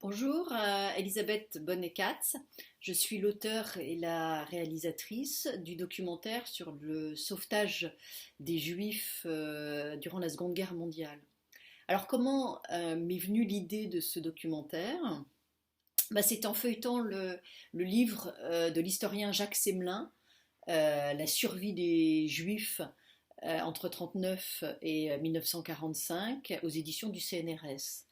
Bonjour, Elisabeth Bonnet-Katz. Je suis l'auteure et la réalisatrice du documentaire sur le sauvetage des Juifs durant la Seconde Guerre mondiale. Alors comment m'est venue l'idée de ce documentaire? C'est en feuilletant le livre de l'historien Jacques Semelin, La survie des Juifs entre 1939 et 1945 aux éditions du CNRS.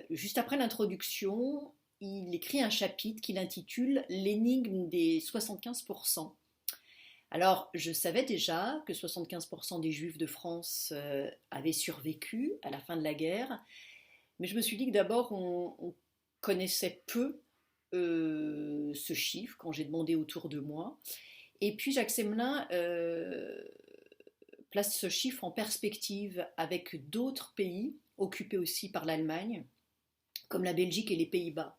Juste après l'introduction, il écrit un chapitre qu'il intitule L'énigme des 75%. Alors, je savais déjà que 75% des Juifs de France avaient survécu à la fin de la guerre, mais je me suis dit que d'abord, on connaissait peu ce chiffre quand j'ai demandé autour de moi. Et puis, Jacques Semelin place ce chiffre en perspective avec d'autres pays occupés aussi par l'Allemagne, comme la Belgique et les Pays-Bas.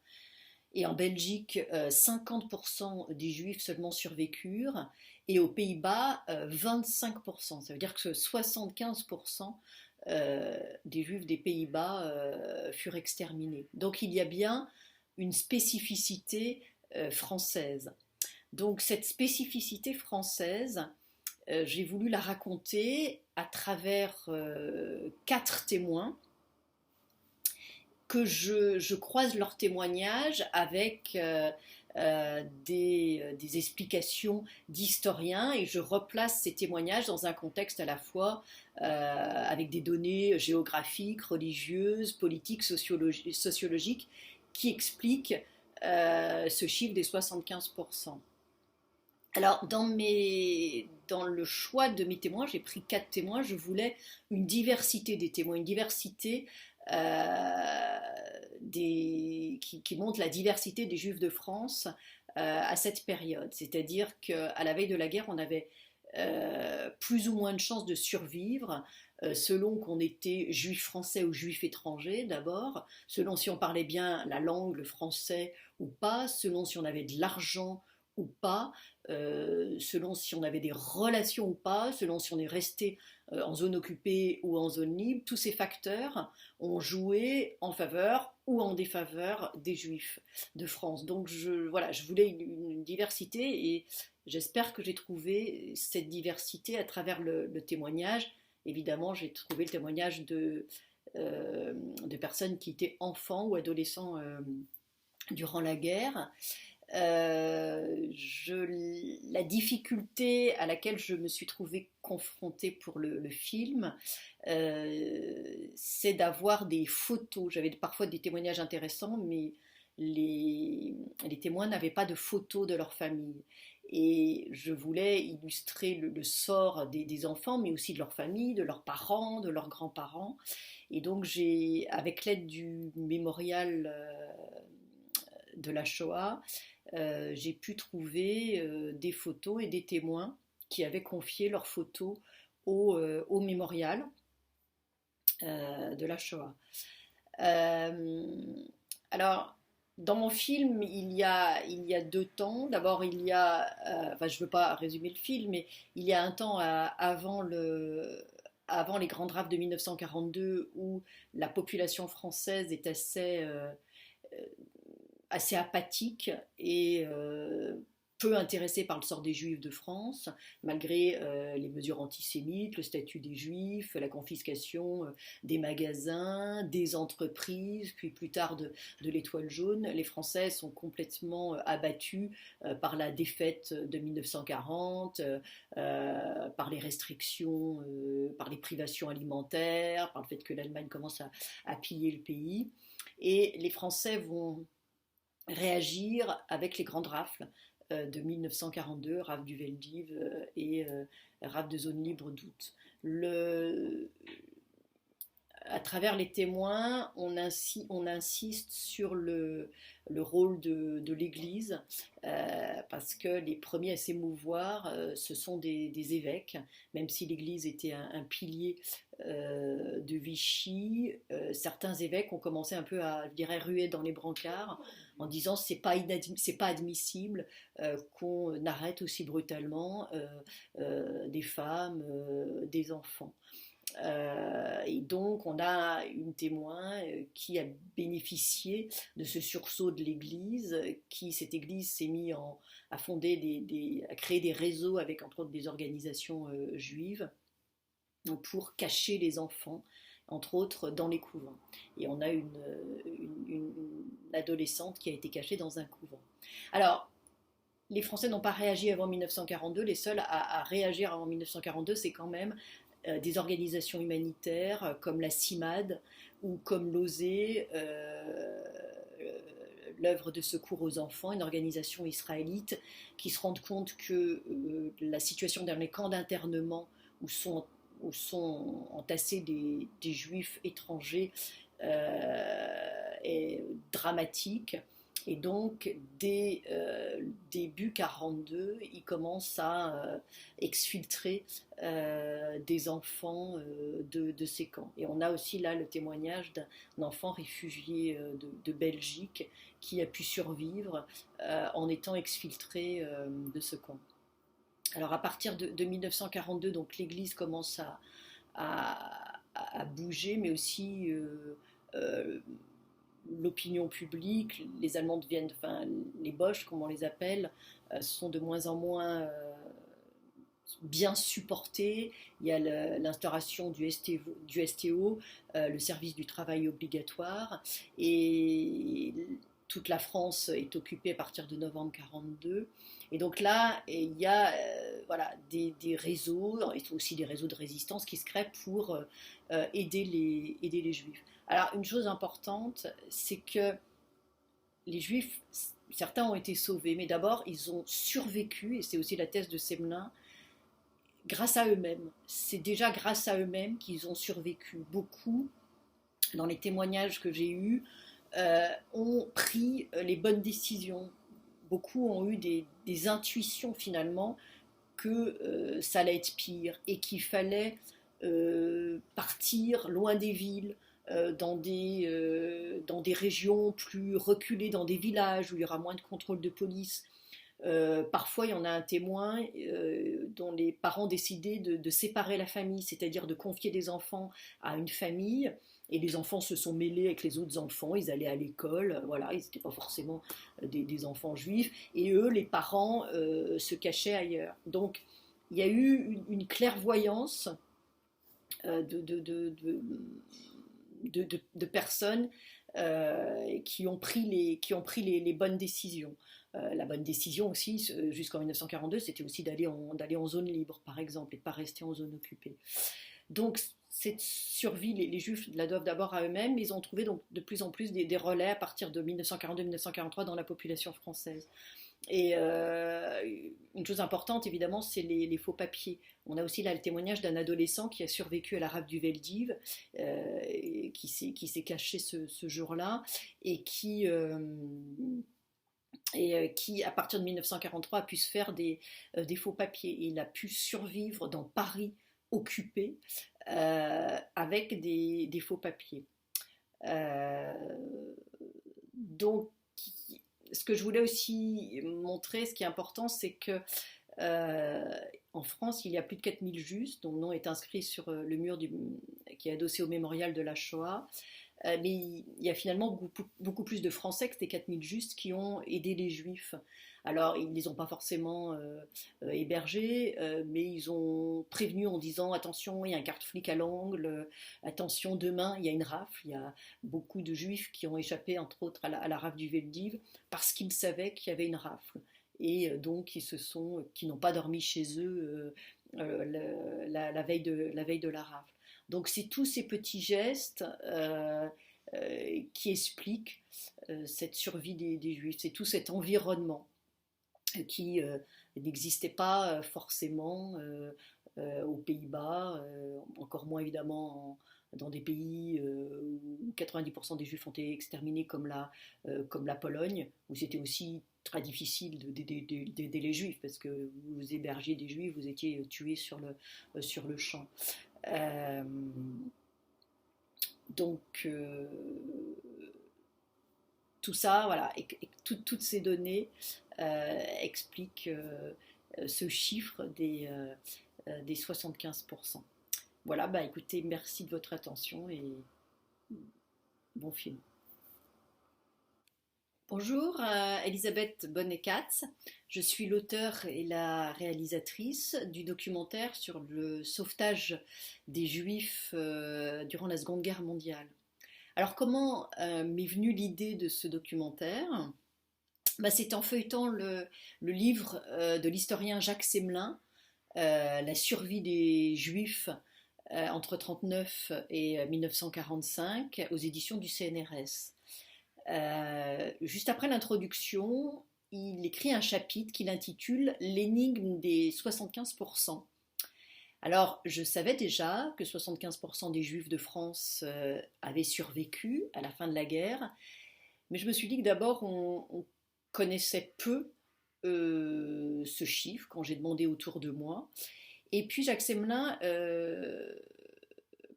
Et en Belgique, 50% des Juifs seulement survécurent, et aux Pays-Bas, 25%. Ça veut dire que 75% des Juifs des Pays-Bas furent exterminés. Donc il y a bien une spécificité française. Donc cette spécificité française, j'ai voulu la raconter à travers 4 témoins que je croise leurs témoignages avec des explications d'historiens et je replace ces témoignages dans un contexte à la fois avec des données géographiques, religieuses, politiques, sociologiques qui expliquent ce chiffre des 75%. Alors, dans le choix de mes témoins, j'ai pris 4 témoins. Je voulais une diversité des témoins, une diversité qui montre la diversité des Juifs de France à cette période. C'est-à-dire qu'à la veille de la guerre, on avait plus ou moins de chances de survivre selon qu'on était juif français ou juif étranger d'abord, selon si on parlait bien la langue, le français ou pas, selon si on avait de l'argent ou pas, selon si on avait des relations ou pas, selon si on est resté en zone occupée ou en zone libre. Tous ces facteurs ont joué en faveur ou en défaveur des Juifs de France. Donc je voulais une diversité et j'espère que j'ai trouvé cette diversité à travers le témoignage. Évidemment, j'ai trouvé le témoignage de personnes qui étaient enfants ou adolescents durant la guerre. La difficulté à laquelle je me suis trouvée confrontée pour le film, c'est d'avoir des photos. J'avais parfois des témoignages intéressants, mais les témoins n'avaient pas de photos de leur famille. Et je voulais illustrer le sort des enfants, mais aussi de leur famille, de leurs parents, de leurs grands-parents. Et donc avec l'aide du mémorial de la Shoah, j'ai pu trouver des photos et des témoins qui avaient confié leurs photos au mémorial de la Shoah. Alors, dans mon film, il y a 2 temps. D'abord, je ne veux pas résumer le film, mais il y a un temps avant les grands drafts de 1942 où la population française est assez apathique et peu intéressé par le sort des Juifs de France, malgré les mesures antisémites, le statut des Juifs, la confiscation des magasins, des entreprises, puis plus tard de l'Étoile jaune. Les Français sont complètement abattus par la défaite de 1940, par les restrictions, par les privations alimentaires, par le fait que l'Allemagne commence à piller le pays. Et les Français vont réagir avec les grandes rafles de 1942, rafle du Veldiv et rafle de zone libre d'août. À travers les témoins, on insiste sur le rôle de l'Église, parce que les premiers à s'émouvoir, ce sont des évêques, même si l'Église était un pilier de Vichy. Certains évêques ont commencé un peu à, je dirais, ruer dans les brancards en disant c'est pas admissible qu'on arrête aussi brutalement des femmes, des enfants. Et donc, on a une témoin qui a bénéficié de ce sursaut de l'Église, cette Église s'est mise à fonder à créer des réseaux avec entre autres des organisations juives pour cacher les enfants, entre autres dans les couvents. Et on a une adolescente qui a été cachée dans un couvent. Alors, les Français n'ont pas réagi avant 1942, les seuls à réagir avant 1942, c'est quand même des organisations humanitaires comme la CIMAD ou comme l'OSE, l'œuvre de secours aux enfants, une organisation israélite qui se rendent compte que la situation dans les camps d'internement où sont entassés des juifs étrangers est dramatique. Et donc, dès début 42, ils commencent à exfiltrer des enfants de ces camps. Et on a aussi là le témoignage d'un enfant réfugié de Belgique qui a pu survivre en étant exfiltré de ce camp. Alors à partir de 1942, donc l'Église commence à bouger, mais aussi l'opinion publique, les Allemands deviennent, enfin les Boches comme on les appelle, sont de moins en moins bien supportés. Il y a l'instauration du STO, le service du travail obligatoire, et toute la France est occupée à partir de novembre 42. Et donc là, il y a voilà, des réseaux, et aussi des réseaux de résistance qui se créent pour aider les Juifs. Alors une chose importante, c'est que les Juifs, certains ont été sauvés, mais d'abord ils ont survécu, et c'est aussi la thèse de Semelin, grâce à eux-mêmes. C'est déjà grâce à eux-mêmes qu'ils ont survécu. Beaucoup, dans les témoignages que j'ai eus, ont pris les bonnes décisions. Beaucoup ont eu des intuitions finalement que ça allait être pire et qu'il fallait partir loin des villes, dans des régions plus reculées, dans des villages où il y aura moins de contrôle de police. Parfois, il y en a un témoin dont les parents décidaient de séparer la famille, c'est-à-dire de confier des enfants à une famille. Et les enfants se sont mêlés avec les autres enfants, ils allaient à l'école, voilà, ils n'étaient pas forcément des enfants juifs. Et eux, les parents, se cachaient ailleurs. Donc, il y a eu une clairvoyance de personnes qui ont pris les bonnes décisions. La bonne décision aussi, jusqu'en 1942, c'était aussi d'aller en zone libre, par exemple, et de ne pas rester en zone occupée. Donc, cette survie, les Juifs la doivent d'abord à eux-mêmes, mais ils ont trouvé donc de plus en plus des relais à partir de 1942-1943 dans la population française. Et une chose importante, évidemment, c'est les faux papiers. On a aussi là le témoignage d'un adolescent qui a survécu à la rafle du Veldiv, qui s'est caché ce jour-là, et qui, à partir de 1943, a pu se faire des faux papiers. Et il a pu survivre dans Paris occupé avec des faux papiers. Donc, ce que je voulais aussi montrer, ce qui est important, c'est que en France, il y a plus de 4000 Juifs dont le nom est inscrit sur le mur qui est adossé au mémorial de la Shoah. Mais il y a finalement beaucoup plus de Français que ces 4000 Juifs qui ont aidé les Juifs. Alors, ils ne les ont pas forcément hébergés, mais ils ont prévenu en disant attention, il y a un carte flic à l'angle, attention, demain, il y a une rafle. Il y a beaucoup de Juifs qui ont échappé, entre autres, à la rafle du Veldiv, parce qu'ils savaient qu'il y avait une rafle. Et donc, qui n'ont pas dormi chez eux la veille de la rafle. Donc, c'est tous ces petits gestes qui expliquent cette survie des Juifs. C'est tout cet environnement qui n'existait pas forcément aux Pays-Bas, encore moins évidemment dans des pays où 90% des Juifs ont été exterminés comme la Pologne, où c'était aussi très difficile d'aider les Juifs, parce que vous hébergiez des Juifs, vous étiez tués sur le champ. Donc tout ça, voilà, et toutes ces données expliquent ce chiffre des 75%. Voilà, bah écoutez, merci de votre attention et bon film. Bonjour, Elisabeth Bonnet-Katz. Je suis l'auteur et la réalisatrice du documentaire sur le sauvetage des Juifs durant la Seconde Guerre mondiale. Alors comment m'est venue l'idée de ce documentaire? Bah, c'est en feuilletant le livre de l'historien Jacques Semelin, La survie des Juifs entre 1939 et 1945 aux éditions du CNRS. Juste après l'introduction, il écrit un chapitre qu'il intitule L'énigme des 75%. Alors, je savais déjà que 75% des Juifs de France avaient survécu à la fin de la guerre, mais je me suis dit que d'abord, on connaissait peu ce chiffre quand j'ai demandé autour de moi. Et puis, Jacques Semelin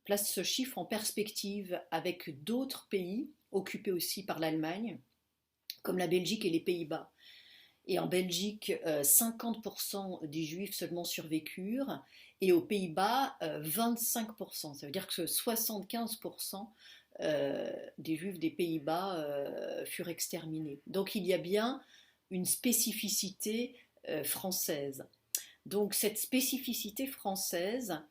place ce chiffre en perspective avec d'autres pays occupés aussi par l'Allemagne, comme la Belgique et les Pays-Bas. Et en Belgique, 50% des Juifs seulement survécurent, et aux Pays-Bas, 25%. Ça veut dire que 75% des Juifs des Pays-Bas furent exterminés. Donc il y a bien une spécificité française. Donc cette spécificité française,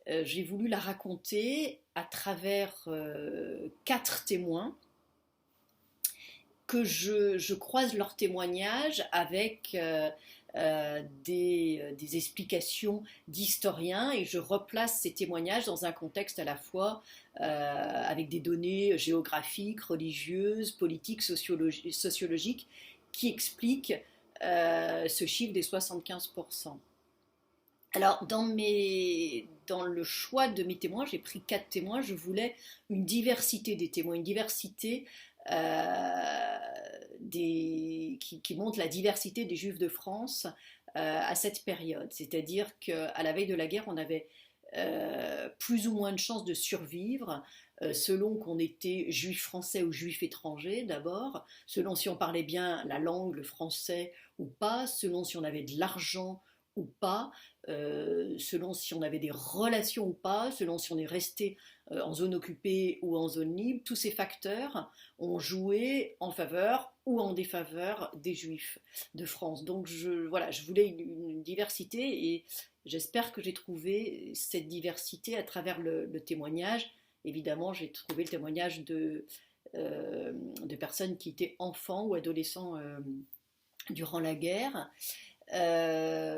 j'ai voulu la raconter à travers 4 témoins que je croise leurs témoignages avec des explications d'historiens et je replace ces témoignages dans un contexte à la fois avec des données géographiques, religieuses, politiques, sociologiques qui expliquent ce chiffre des 75%. Alors, dans le choix de mes témoins, j'ai pris 4 témoins. Je voulais une diversité des témoins, une diversité qui montre la diversité des Juifs de France à cette période. C'est-à-dire qu'à la veille de la guerre, on avait plus ou moins de chances de survivre selon qu'on était juif français ou juif étranger d'abord, selon si on parlait bien la langue, le français ou pas, selon si on avait de l'argent ou pas, selon si on avait des relations ou pas, selon si on est resté en zone occupée ou en zone libre. Tous ces facteurs ont joué en faveur ou en défaveur des Juifs de France. Donc voilà, je voulais une diversité et j'espère que j'ai trouvé cette diversité à travers le témoignage. Évidemment, j'ai trouvé le témoignage de personnes qui étaient enfants ou adolescents durant la guerre. La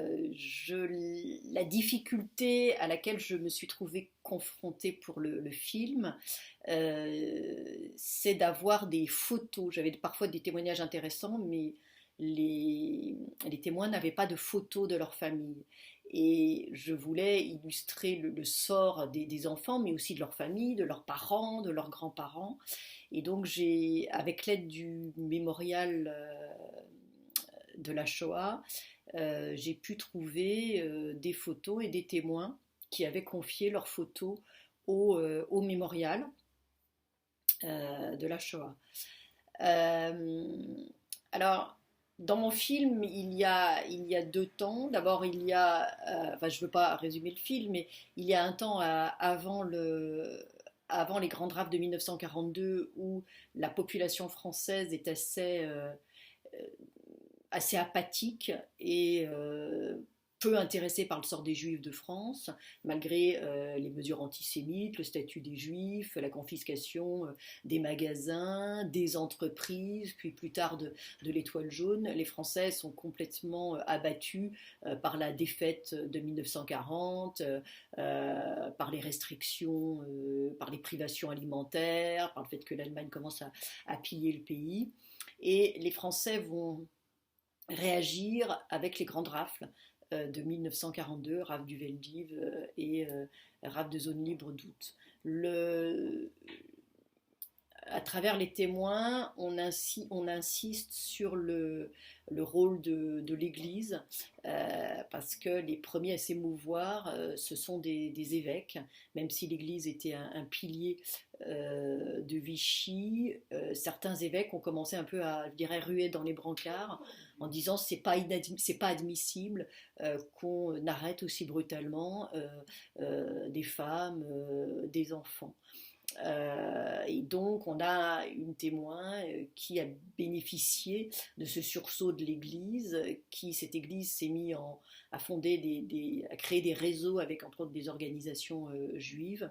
difficulté à laquelle je me suis trouvée confrontée pour le film, c'est d'avoir des photos. J'avais parfois des témoignages intéressants, mais les témoins n'avaient pas de photos de leur famille. Et je voulais illustrer le sort des enfants, mais aussi de leur famille, de leurs parents, de leurs grands-parents. Et donc, avec l'aide du mémorial de la Shoah, j'ai pu trouver des photos et des témoins qui avaient confié leurs photos au mémorial de la Shoah. Alors, dans mon film, il y a 2 temps. D'abord, je ne veux pas résumer le film, mais il y a un temps avant les grandes rafles de 1942 où la population française est assez apathique et peu intéressée par le sort des Juifs de France, malgré les mesures antisémites, le statut des Juifs, la confiscation des magasins, des entreprises, puis plus tard de l'Étoile jaune. Les Français sont complètement abattus par la défaite de 1940, par les restrictions, par les privations alimentaires, par le fait que l'Allemagne commence à piller le pays. Et les Français vont réagir avec les grandes rafles de 1942, rafle du Veldiv et rafle de zone libre d'août. à travers les témoins, on insiste sur le rôle de l'Église, parce que les premiers à s'émouvoir, ce sont des évêques, même si l'Église était un pilier de Vichy. Certains évêques ont commencé un peu à, je dirais, ruer dans les brancards en disant c'est pas admissible qu'on arrête aussi brutalement des femmes, des enfants. Et donc, on a une témoin qui a bénéficié de ce sursaut de l'Église, cette Église s'est mise à fonder à créer des réseaux avec entre autres des organisations juives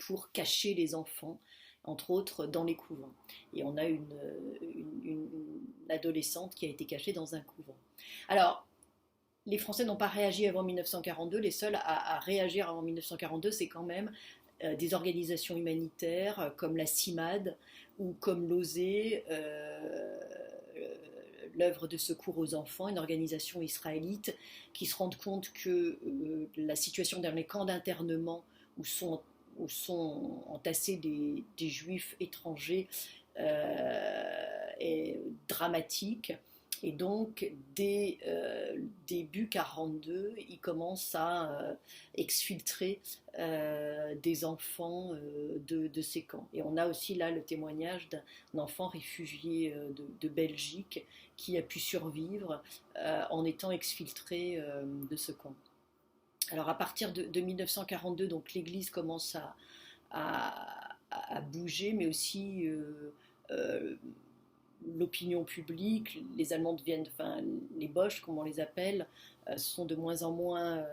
pour cacher les enfants, entre autres dans les couvents. Et on a une adolescente qui a été cachée dans un couvent. Alors, les Français n'ont pas réagi avant 1942, les seuls à réagir avant 1942, c'est quand même des organisations humanitaires comme la CIMAD ou comme l'OSE, l'œuvre de secours aux enfants, une organisation israélite qui se rendent compte que la situation dans les camps d'internement où sont entassés des juifs étrangers est dramatique. Et donc, dès début 42, ils commencent à exfiltrer des enfants de ces camps. Et on a aussi là le témoignage d'un enfant réfugié de Belgique qui a pu survivre en étant exfiltré de ce camp. Alors à partir de 1942, donc l'Église commence à bouger, mais aussi l'opinion publique, les Allemands deviennent, enfin les Boches comme on les appelle, sont de moins en moins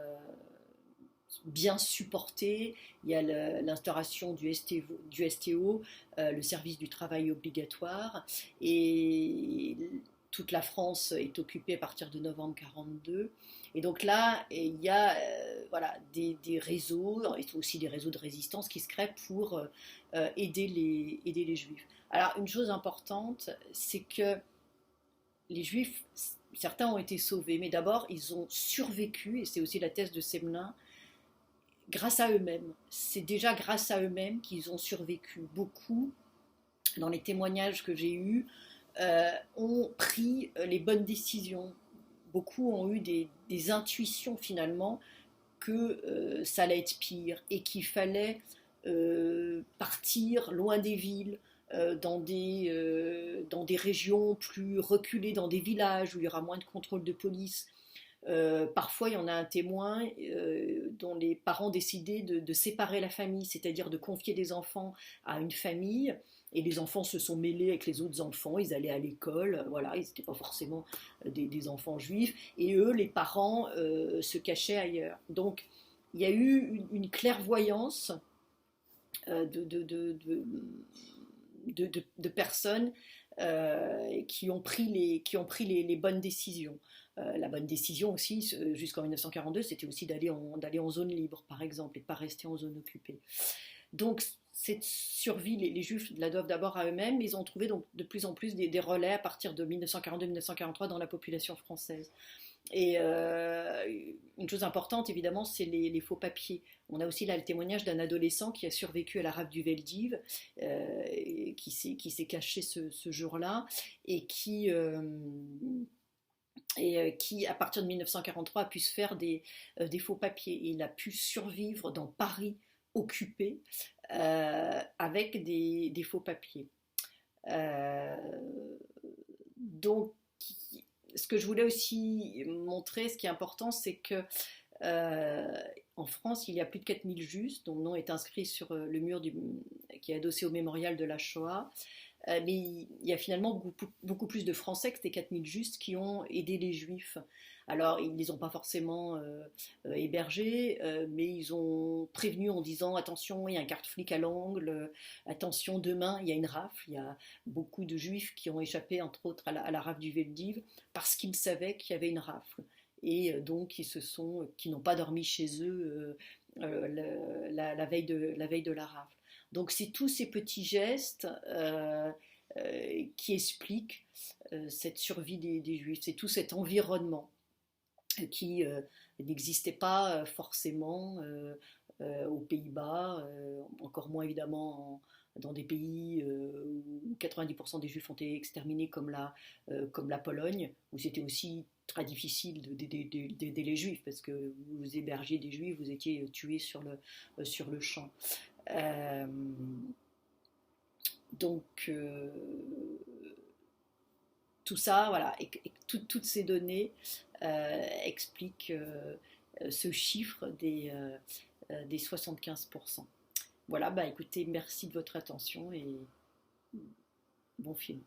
bien supportés. Il y a l'instauration du STO, le service du travail obligatoire, et toute la France est occupée à partir de novembre 42. Et donc là, il y a voilà, des réseaux, et aussi des réseaux de résistance qui se créent pour aider les Juifs. Alors, une chose importante, c'est que les Juifs, certains ont été sauvés, mais d'abord, ils ont survécu, et c'est aussi la thèse de Semelin, grâce à eux-mêmes. C'est déjà grâce à eux-mêmes qu'ils ont survécu. Beaucoup, dans les témoignages que j'ai eus, ont pris les bonnes décisions. Beaucoup ont eu des intuitions finalement que ça allait être pire et qu'il fallait partir loin des villes, dans des régions plus reculées, dans des villages où il y aura moins de contrôle de police. Parfois, il y en a un témoin dont les parents décidaient de séparer la famille, c'est-à-dire de confier des enfants à une famille, et les enfants se sont mêlés avec les autres enfants, ils allaient à l'école, voilà, ils n'étaient pas forcément des enfants juifs, et eux, les parents, se cachaient ailleurs. Donc, il y a eu une clairvoyance de personnes qui ont pris les bonnes décisions. La bonne décision aussi, jusqu'en 1942, c'était aussi d'aller en zone libre, par exemple, et de ne pas rester en zone occupée. Donc, cette survie, les Juifs la doivent d'abord à eux-mêmes, mais ils ont trouvé donc de plus en plus des relais à partir de 1942-1943 dans la population française. Et une chose importante, évidemment, c'est les faux papiers. On a aussi là le témoignage d'un adolescent qui a survécu à la rafle du Veldiv, qui s'est caché ce jour-là, et qui, à partir de 1943, a pu se faire des faux papiers. Et il a pu survivre dans Paris occupé avec des faux papiers. Donc, ce que je voulais aussi montrer, ce qui est important, c'est que en France, il y a plus de 4000 Juifs dont le nom est inscrit sur le mur qui est adossé au mémorial de la Shoah. Mais il y a finalement beaucoup plus de Français que ces 4000 Juifs qui ont aidé les Juifs. Alors, ils ne les ont pas forcément hébergés, mais ils ont prévenu en disant attention, il y a un garde-flic à l'angle, attention, demain, il y a une rafle. Il y a beaucoup de Juifs qui ont échappé, entre autres, à la rafle du Veldiv, parce qu'ils savaient qu'il y avait une rafle. Et donc, qui n'ont pas dormi chez eux la veille de la rafle. Donc, c'est tous ces petits gestes qui expliquent cette survie des Juifs. C'est tout cet environnement qui n'existait pas forcément aux Pays-Bas, encore moins évidemment dans des pays où 90% des Juifs ont été exterminés comme la Pologne, où c'était aussi très difficile d'aider les Juifs parce que vous hébergiez des Juifs, vous étiez tués sur le champ. Euh, donc tout ça, voilà, et toutes ces données expliquent ce chiffre des 75%. Voilà, bah écoutez, merci de votre attention et bon film.